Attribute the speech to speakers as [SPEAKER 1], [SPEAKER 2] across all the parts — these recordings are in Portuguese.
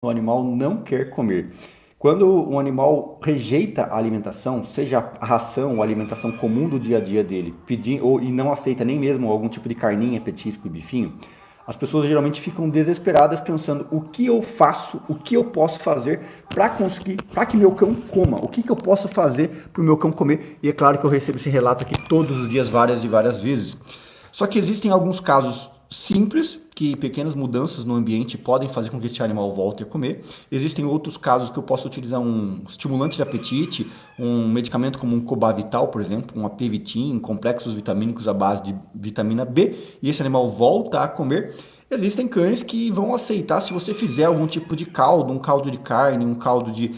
[SPEAKER 1] o animal não quer comer. Quando um animal rejeita a alimentação, seja a ração ou a alimentação comum do dia a dia dele, e não aceita nem mesmo algum tipo de carninha, petisco e bifinho, as pessoas geralmente ficam desesperadas pensando o que eu faço, o que eu posso fazer para que meu cão coma, o que eu posso fazer para o meu cão comer. E é claro que eu recebo esse relato aqui todos os dias, várias e várias vezes. Só que existem alguns casos simples que pequenas mudanças no ambiente podem fazer com que esse animal volte a comer. Existem outros casos que eu posso utilizar um estimulante de apetite, um medicamento como um Cobavital, por exemplo, um Apivitin, complexos vitamínicos à base de vitamina B, e esse animal volta a comer. Existem cães que vão aceitar se você fizer algum tipo de caldo, um caldo de carne, um caldo de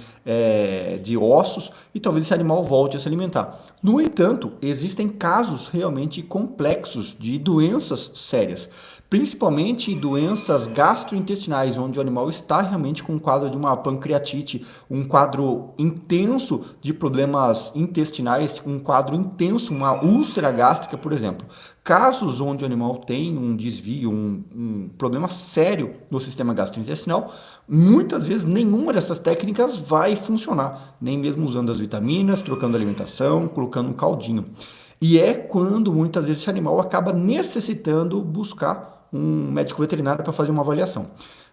[SPEAKER 1] ossos, e talvez esse animal volte a se alimentar. No entanto, existem casos realmente complexos de doenças sérias, principalmente doenças gastrointestinais, onde o animal está realmente com um quadro de uma pancreatite, um quadro intenso de problemas intestinais, um quadro intenso, uma úlcera gástrica, por exemplo. Casos onde o animal tem um desvio, um problema sério no sistema gastrointestinal, muitas vezes nenhuma dessas técnicas vai funcionar, nem mesmo usando as vitaminas, trocando a alimentação, colocando um caldinho. E é quando muitas vezes esse animal acaba necessitando buscar um médico veterinário para fazer uma avaliação.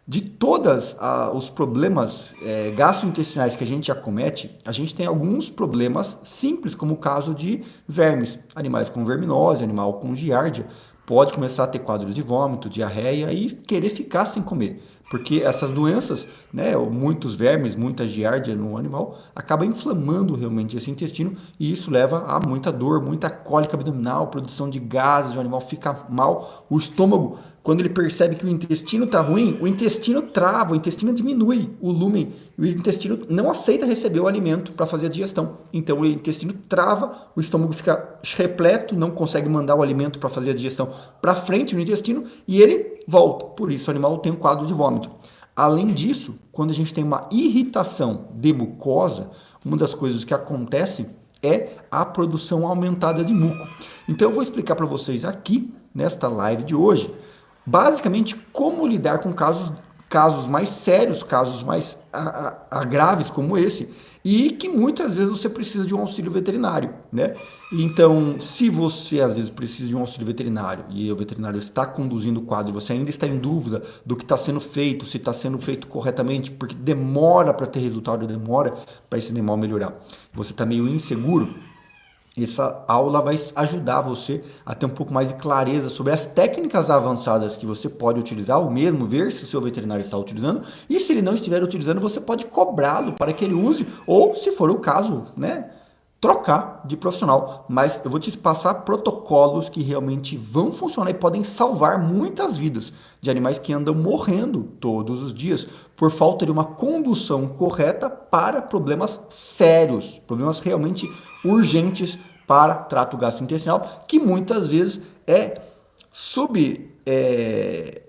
[SPEAKER 1] De todos os problemas gastrointestinais que a gente acomete, a gente tem alguns problemas simples, como o caso de vermes. Animais com verminose, animal com giardia, pode começar a ter quadros de vômito, diarreia e querer ficar sem comer. Porque essas doenças, né, muitos vermes, muita giardia no animal, acaba inflamando realmente esse intestino e isso leva a muita dor, muita cólica abdominal, produção de gases, o animal fica mal, o estômago, quando ele percebe que o intestino está ruim, o intestino trava, o intestino diminui o lumen, e o intestino não aceita receber o alimento para fazer a digestão. Então o intestino trava, o estômago fica repleto, não consegue mandar o alimento para fazer a digestão para frente no intestino e ele volta. Por isso o animal tem um quadro de vômito. Além disso, quando a gente tem uma irritação de mucosa, uma das coisas que acontece é a produção aumentada de muco. Então eu vou explicar para vocês aqui, nesta live de hoje, basicamente como lidar com casos mais sérios, casos mais graves como esse, e que muitas vezes você precisa de um auxílio veterinário, né? Então, se você às vezes precisa de um auxílio veterinário e o veterinário está conduzindo o quadro e você ainda está em dúvida do que está sendo feito, se está sendo feito corretamente, porque demora para ter resultado, demora para esse animal melhorar, você está meio inseguro, essa aula vai ajudar você a ter um pouco mais de clareza sobre as técnicas avançadas que você pode utilizar, ou mesmo ver se o seu veterinário está utilizando, e se ele não estiver utilizando, você pode cobrá-lo para que ele use, ou se for o caso, né, trocar de profissional. Mas eu vou te passar protocolos que realmente vão funcionar e podem salvar muitas vidas de animais que andam morrendo todos os dias por falta de uma condução correta para problemas sérios, problemas realmente urgentes para trato gastrointestinal, que muitas vezes é, sub, é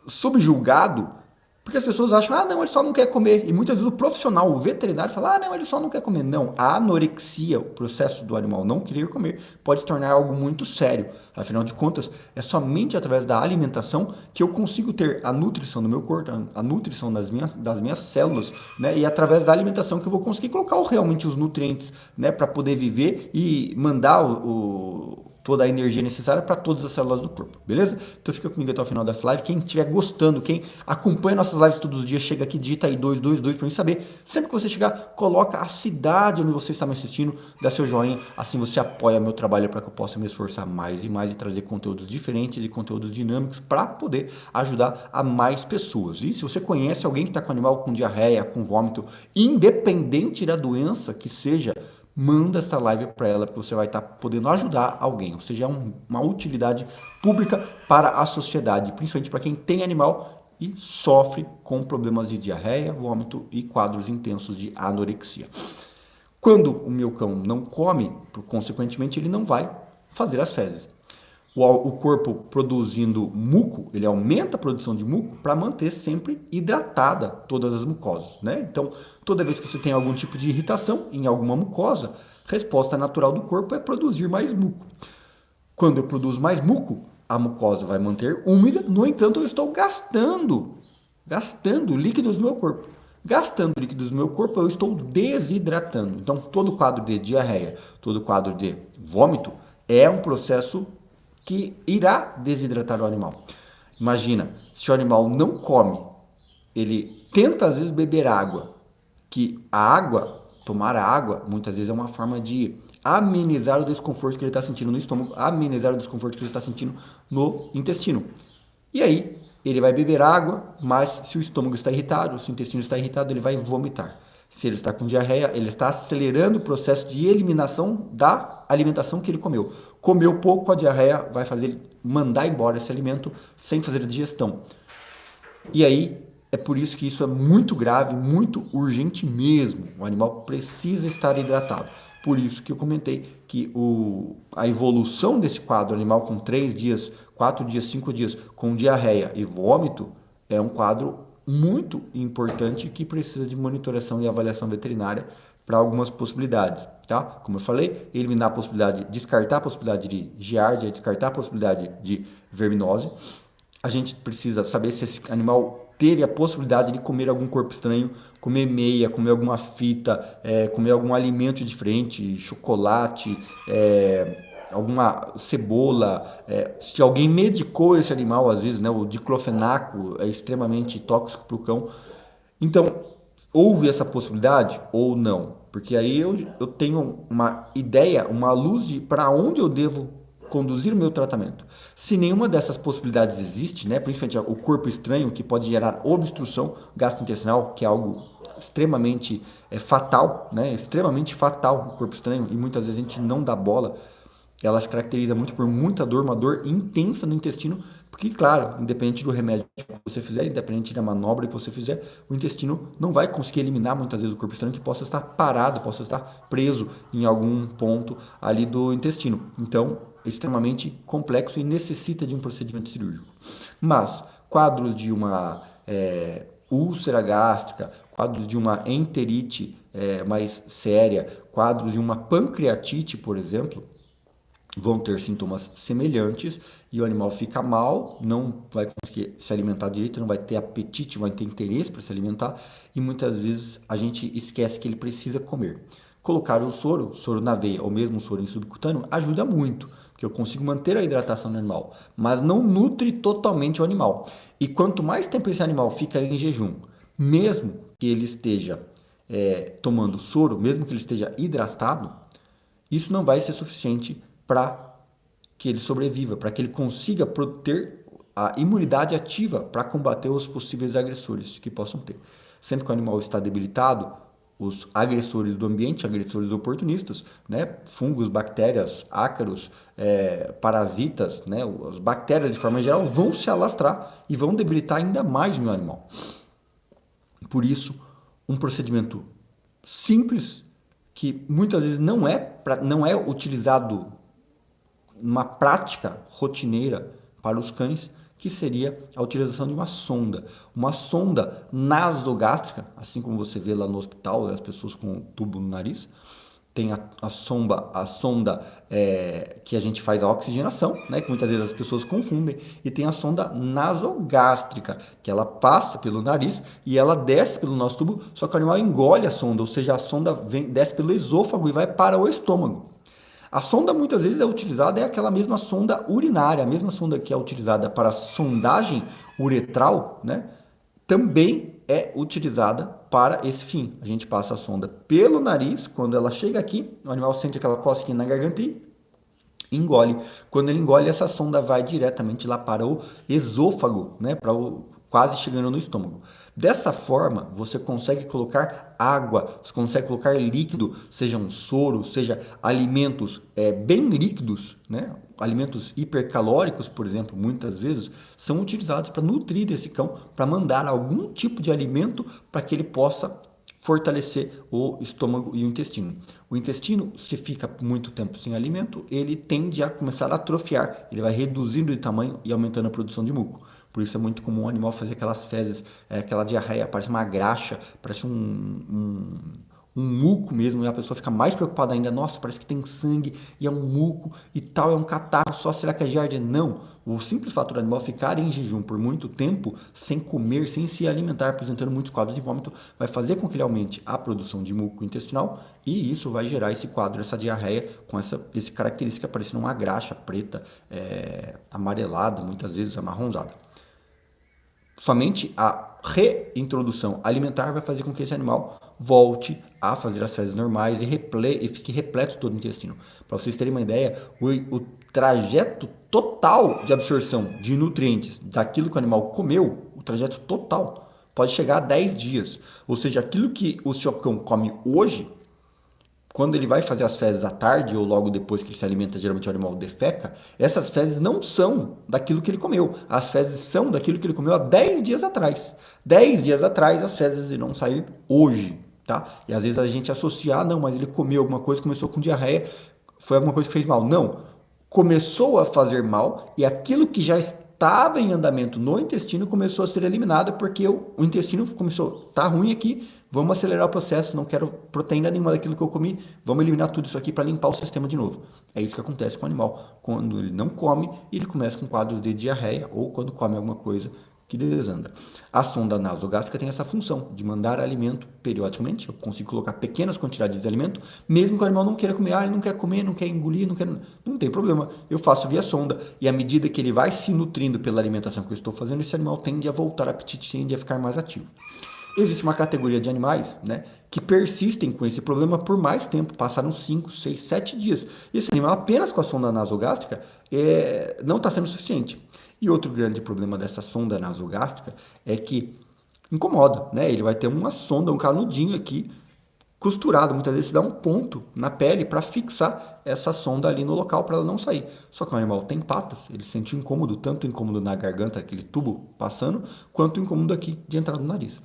[SPEAKER 1] subjulgado, porque as pessoas acham, ah, não, ele só não quer comer. E muitas vezes o profissional, o veterinário, fala, ah, não, ele só não quer comer. Não, a anorexia, o processo do animal não querer comer, pode se tornar algo muito sério. Afinal de contas, é somente através da alimentação que eu consigo ter a nutrição do meu corpo, a nutrição das minhas células, né? E através da alimentação que eu vou conseguir colocar realmente os nutrientes, né? Para poder viver e mandar toda a energia necessária para todas as células do corpo, beleza? Então fica comigo até o final dessa live. Quem estiver gostando, quem acompanha nossas lives todos os dias, chega aqui, digita aí 222 para mim saber. Sempre que você chegar, coloca a cidade onde você está me assistindo, dá seu joinha, assim você apoia meu trabalho para que eu possa me esforçar mais e mais e trazer conteúdos diferentes e conteúdos dinâmicos para poder ajudar a mais pessoas. E se você conhece alguém que está com animal com diarreia, com vômito, independente da doença que seja, manda esta live para ela, porque você vai estar podendo ajudar alguém, ou seja, é uma utilidade pública para a sociedade, principalmente para quem tem animal e sofre com problemas de diarreia, vômito e quadros intensos de anorexia. Quando o meu cão não come, consequentemente ele não vai fazer as fezes. O corpo produzindo muco, ele aumenta a produção de muco para manter sempre hidratada todas as mucosas, né? Então, toda vez que você tem algum tipo de irritação em alguma mucosa, a resposta natural do corpo é produzir mais muco. Quando eu produzo mais muco, a mucosa vai manter úmida, no entanto, eu estou gastando gastando líquidos do meu corpo. Gastando líquidos do meu corpo, eu estou desidratando. Então, todo quadro de diarreia, todo quadro de vômito é um processo que irá desidratar o animal. Imagina, se o animal não come, ele tenta às vezes beber água, que a água, tomar a água, muitas vezes é uma forma de amenizar o desconforto que ele está sentindo no estômago, amenizar o desconforto que ele está sentindo no intestino. E aí, ele vai beber água, mas se o estômago está irritado, se o intestino está irritado, ele vai vomitar. Se ele está com diarreia, ele está acelerando o processo de eliminação da alimentação que ele comeu. Comeu pouco, a diarreia vai fazer ele mandar embora esse alimento sem fazer a digestão. E aí, é por isso que isso é muito grave, muito urgente mesmo. O animal precisa estar hidratado. Por isso que eu comentei que a evolução desse quadro animal com 3 dias, 4 dias, 5 dias com diarreia e vômito é um quadro muito importante que precisa de monitoração e avaliação veterinária para algumas possibilidades, tá? Como eu falei, eliminar a possibilidade, descartar a possibilidade de giardia, descartar a possibilidade de verminose. A gente precisa saber se esse animal teve a possibilidade de comer algum corpo estranho, comer meia, comer alguma fita, comer algum alimento diferente, chocolate, alguma cebola. Se alguém medicou esse animal, às vezes, né, o diclofenaco é extremamente tóxico para o cão. Então, houve essa possibilidade ou não? Porque aí eu tenho uma ideia, uma luz para onde eu devo conduzir o meu tratamento. Se nenhuma dessas possibilidades existe, né, principalmente o corpo estranho, que pode gerar obstrução gastrointestinal, que é algo extremamente fatal, né, extremamente fatal o corpo estranho, e muitas vezes a gente não dá bola. Ela se caracteriza muito por muita dor, uma dor intensa no intestino, porque, claro, independente do remédio que você fizer, independente da manobra que você fizer, o intestino não vai conseguir eliminar muitas vezes o corpo estranho que possa estar parado, possa estar preso em algum ponto ali do intestino. Então, é extremamente complexo e necessita de um procedimento cirúrgico. Mas, quadros de uma úlcera gástrica, quadros de uma enterite mais séria, quadros de uma pancreatite, por exemplo, vão ter sintomas semelhantes e o animal fica mal, não vai conseguir se alimentar direito, não vai ter apetite, vai ter interesse para se alimentar e muitas vezes a gente esquece que ele precisa comer. Colocar o soro na veia ou mesmo o soro em subcutâneo ajuda muito, porque eu consigo manter a hidratação do animal, mas não nutre totalmente o animal. E quanto mais tempo esse animal fica em jejum, mesmo que ele esteja tomando soro, mesmo que ele esteja hidratado, isso não vai ser suficiente para que ele sobreviva, para que ele consiga ter a imunidade ativa para combater os possíveis agressores que possam ter. Sempre que o animal está debilitado, os agressores do ambiente, agressores oportunistas, né, fungos, bactérias, ácaros, parasitas, né, as bactérias de forma geral vão se alastrar e vão debilitar ainda mais o meu animal. Por isso, um procedimento simples que muitas vezes não é utilizado uma prática rotineira para os cães, que seria a utilização de uma sonda nasogástrica, assim como você vê lá no hospital, as pessoas com tubo no nariz. Tem a sonda que a gente faz a oxigenação, né, que muitas vezes as pessoas confundem, e tem a sonda nasogástrica, que ela passa pelo nariz e ela desce pelo nosso tubo, só que o animal engole a sonda, ou seja, a sonda desce pelo esôfago e vai para o estômago. A sonda muitas vezes é utilizada, é aquela mesma sonda urinária, a mesma sonda que é utilizada para sondagem uretral, né? Também é utilizada para esse fim. A gente passa a sonda pelo nariz, quando ela chega aqui, o animal sente aquela cosquinha na garganta e engole. Quando ele engole, essa sonda vai diretamente lá para o esôfago, né? Quase chegando no estômago. Dessa forma, você consegue colocar água, você consegue colocar líquido, seja um soro, seja alimentos bem líquidos, né? Alimentos hipercalóricos, por exemplo, muitas vezes são utilizados para nutrir esse cão, para mandar algum tipo de alimento para que ele possa fortalecer o estômago e o intestino. O intestino, se fica muito tempo sem alimento, ele tende a começar a atrofiar, ele vai reduzindo de tamanho e aumentando a produção de muco. Por isso é muito comum o animal fazer aquelas fezes, aquela diarreia, parece uma graxa, parece um um muco mesmo, e a pessoa fica mais preocupada ainda, nossa, parece que tem sangue, e é um muco, e tal, é um catarro só, será que é giardia? Não, o simples fato do animal ficar em jejum por muito tempo, sem comer, sem se alimentar, apresentando muitos quadros de vômito, vai fazer com que ele aumente a produção de muco intestinal, e isso vai gerar esse quadro, essa diarreia, com essa característica parecendo uma graxa preta, amarelada, muitas vezes amarronzada. Somente a reintrodução alimentar vai fazer com que esse animal volte a fazer as fezes normais e fique repleto todo o intestino. Para vocês terem uma ideia, o trajeto total de absorção de nutrientes daquilo que o animal comeu, o trajeto total, pode chegar a 10 dias. Ou seja, aquilo que o seu cão come hoje, quando ele vai fazer as fezes à tarde ou logo depois que ele se alimenta, geralmente o animal defeca, essas fezes não são daquilo que ele comeu. As fezes são daquilo que ele comeu há 10 dias atrás. 10 dias atrás as fezes irão sair hoje, tá? E às vezes a gente associa, não, mas ele comeu alguma coisa, começou com diarreia, foi alguma coisa que fez mal. Não, começou a fazer mal e aquilo que já estava em andamento no intestino começou a ser eliminado porque o intestino começou, tá ruim aqui, vamos acelerar o processo, não quero proteína nenhuma daquilo que eu comi, vamos eliminar tudo isso aqui para limpar o sistema de novo. É isso que acontece com o animal quando ele não come e ele começa com quadros de diarreia ou quando come alguma coisa que desanda. A sonda nasogástrica tem essa função de mandar alimento periodicamente. Eu consigo colocar pequenas quantidades de alimento, mesmo que o animal não queira comer, ele não quer comer, não quer engolir, não tem problema. Eu faço via sonda e à medida que ele vai se nutrindo pela alimentação que eu estou fazendo, esse animal tende a voltar ao apetite, tende a ficar mais ativo. Existe uma categoria de animais, né, que persistem com esse problema por mais tempo, passaram 5, 6, 7 dias. E esse animal apenas com a sonda nasogástrica não está sendo suficiente. E outro grande problema dessa sonda nasogástrica é que incomoda, né? Ele vai ter uma sonda, um canudinho aqui, costurado, muitas vezes se dá um ponto na pele para fixar essa sonda ali no local para ela não sair. Só que o animal tem patas, ele sente um incômodo, tanto incômodo na garganta, aquele tubo passando, quanto incômodo aqui de entrar no nariz.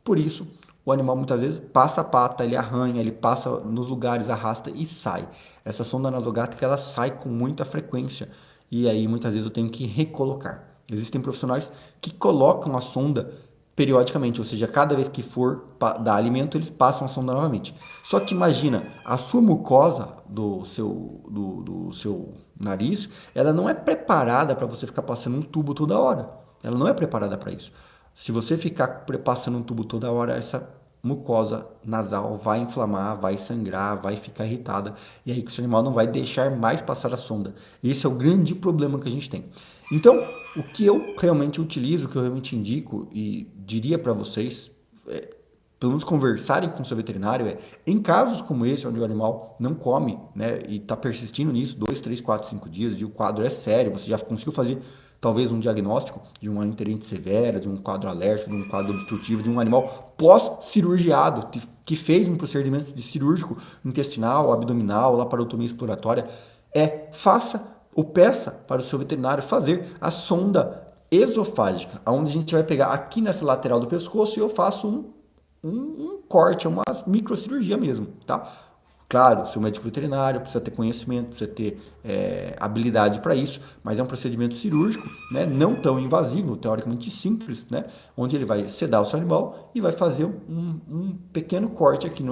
[SPEAKER 1] Por isso, o animal muitas vezes passa a pata, ele arranha, ele passa nos lugares, arrasta e sai. Essa sonda nasogástrica ela sai com muita frequência e aí muitas vezes eu tenho que recolocar. Existem profissionais que colocam a sonda periodicamente, ou seja, cada vez que for dar alimento, eles passam a sonda novamente. Só que imagina, a sua mucosa do seu nariz, ela não é preparada para você ficar passando um tubo toda hora. Ela não é preparada para isso. Se você ficar passando um tubo toda hora, essa mucosa nasal vai inflamar, vai sangrar, vai ficar irritada, e aí que o seu animal não vai deixar mais passar a sonda. Esse é o grande problema que a gente tem. Então, o que eu realmente utilizo, o que eu realmente indico e diria para vocês, pelo menos conversarem com o seu veterinário, em casos como esse, onde o animal não come, né, e está persistindo nisso, 2, 3, 4, 5 dias, e o quadro é sério, você já conseguiu fazer talvez um diagnóstico de uma enterite severa, de um quadro alérgico, de um quadro obstrutivo, de um animal pós-cirurgiado, que fez um procedimento de cirúrgico intestinal, abdominal, laparotomia exploratória, faça ou peça para o seu veterinário fazer a sonda esofágica, onde a gente vai pegar aqui nessa lateral do pescoço e eu faço um corte, uma microcirurgia mesmo, tá? Claro, seu médico veterinário precisa ter conhecimento, precisa ter habilidade para isso, mas é um procedimento cirúrgico, né, não tão invasivo, teoricamente simples, né, onde ele vai sedar o seu animal e vai fazer um pequeno corte aqui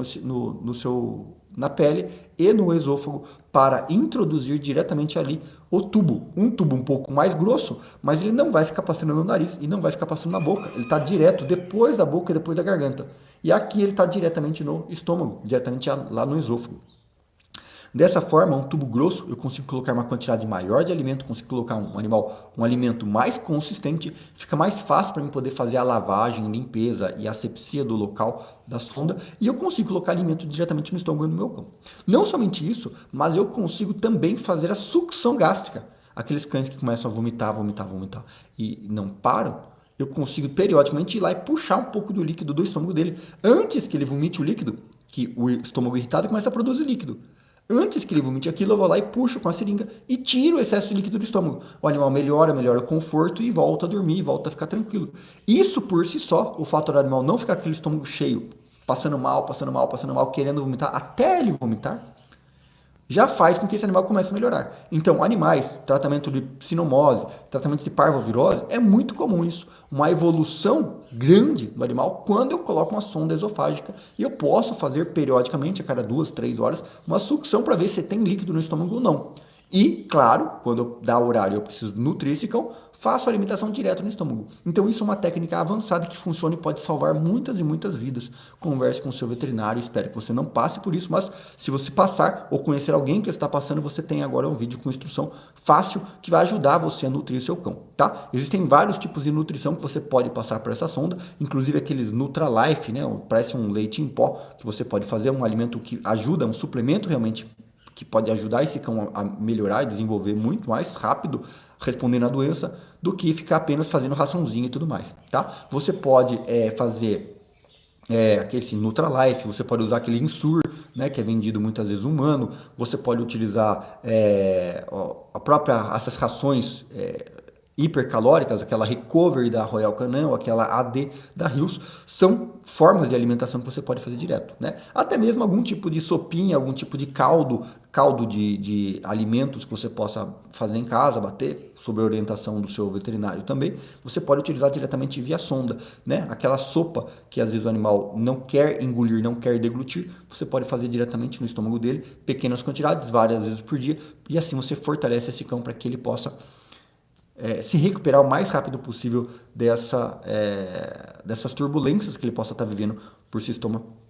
[SPEAKER 1] na pele e no esôfago para introduzir diretamente ali o tubo. Um tubo um pouco mais grosso, mas ele não vai ficar passando no nariz e não vai ficar passando na boca. Ele está direto depois da boca e depois da garganta. E aqui ele está diretamente no estômago, diretamente lá no esôfago. Dessa forma, um tubo grosso, eu consigo colocar uma quantidade maior de alimento, consigo colocar um alimento mais consistente, fica mais fácil para mim poder fazer a lavagem, limpeza e asepsia do local da sonda, e eu consigo colocar alimento diretamente no estômago do meu cão. Não somente isso, mas eu consigo também fazer a sucção gástrica. Aqueles cães que começam a vomitar e não param, eu consigo periodicamente ir lá e puxar um pouco do líquido do estômago dele, antes que ele vomite o líquido, que o estômago irritado começa a produzir líquido. Antes que ele vomite aquilo, eu vou lá e puxo com a seringa e tiro o excesso de líquido do estômago. O animal melhora o conforto e volta a dormir, volta a ficar tranquilo. Isso por si só, o fato do animal não ficar com aquele estômago cheio, passando mal, querendo vomitar, até ele vomitar, já faz com que esse animal comece a melhorar. Então, animais, tratamento de psinomose, tratamento de parvovirose, é muito comum isso. Uma evolução grande do animal quando eu coloco uma sonda esofágica e eu posso fazer periodicamente, a cada 2, 3 horas, uma sucção para ver se tem líquido no estômago ou não. E, claro, quando dá horário eu preciso nutrir esse cão, faço a alimentação direto no estômago. Então isso é uma técnica avançada que funciona e pode salvar muitas e muitas vidas. Converse com o seu veterinário, espero que você não passe por isso, mas se você passar ou conhecer alguém que está passando, você tem agora um vídeo com instrução fácil que vai ajudar você a nutrir o seu cão, tá? Existem vários tipos de nutrição que você pode passar por essa sonda, inclusive aqueles Nutralife, né? Parece um leite em pó que você pode fazer, um alimento que ajuda, um suplemento realmente que pode ajudar esse cão a melhorar e desenvolver muito mais rápido, respondendo à doença, do que ficar apenas fazendo raçãozinha e tudo mais, tá? Você pode fazer aquele assim, Nutralife, você pode usar aquele Ensure, né, que é vendido muitas vezes humano, você pode utilizar essas rações hipercalóricas, aquela Recovery da Royal Canin, aquela AD da Hills, são formas de alimentação que você pode fazer direto, né? Até mesmo algum tipo de sopinha, algum tipo de caldo de alimentos que você possa fazer em casa, bater, sob a orientação do seu veterinário também, você pode utilizar diretamente via sonda, né? Aquela sopa que às vezes o animal não quer engolir, não quer deglutir, você pode fazer diretamente no estômago dele, pequenas quantidades, várias vezes por dia, e assim você fortalece esse cão para que ele possa se recuperar o mais rápido possível dessas turbulências que ele possa estar vivendo por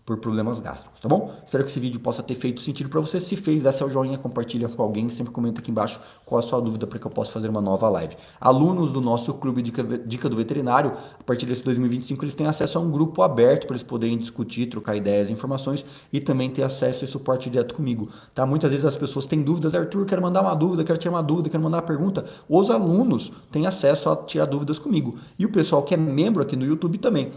[SPEAKER 1] por problemas gástricos, tá bom? Espero que esse vídeo possa ter feito sentido para você. Se fez, dá seu joinha, compartilha com alguém, sempre comenta aqui embaixo qual a sua dúvida para que eu possa fazer uma nova live. Alunos do nosso Clube Dica do Veterinário, a partir desse 2025, eles têm acesso a um grupo aberto para eles poderem discutir, trocar ideias, informações e também ter acesso e suporte direto comigo, tá? Muitas vezes as pessoas têm dúvidas, Arthur, quero mandar uma dúvida, quero tirar uma dúvida, quero mandar uma pergunta. Os alunos têm acesso a tirar dúvidas comigo. E o pessoal que é membro aqui no YouTube também.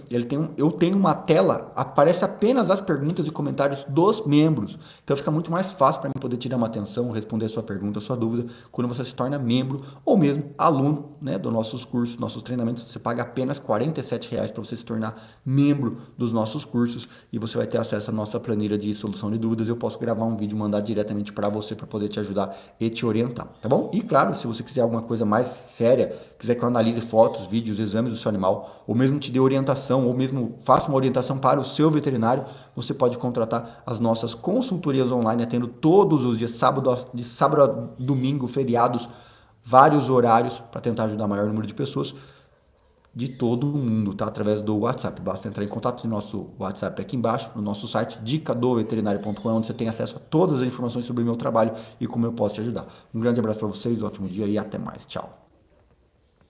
[SPEAKER 1] Eu tenho uma tela, aparece apenas as perguntas e comentários dos membros. Então fica muito mais fácil para mim poder tirar uma atenção, responder a sua pergunta, a sua dúvida, quando você se torna membro ou mesmo aluno, né, dos nossos cursos, nossos treinamentos. Você paga apenas R$ 47,00 para você se tornar membro dos nossos cursos e você vai ter acesso à nossa planilha de solução de dúvidas. Eu posso gravar um vídeo e mandar diretamente para você para poder te ajudar e te orientar, tá bom? E claro, se você quiser alguma coisa mais séria, quiser que eu analise fotos, vídeos, exames do seu animal, ou mesmo te dê orientação, ou mesmo faça uma orientação para o seu veterinário, você pode contratar as nossas consultorias online, atendo todos os dias, de sábado a domingo, feriados, vários horários, para tentar ajudar o maior número de pessoas de todo o mundo, tá? Através do WhatsApp. Basta entrar em contato no nosso WhatsApp aqui embaixo, no nosso site dicadoveterinário.com, onde você tem acesso a todas as informações sobre o meu trabalho e como eu posso te ajudar. Um grande abraço para vocês, ótimo dia e até mais. Tchau.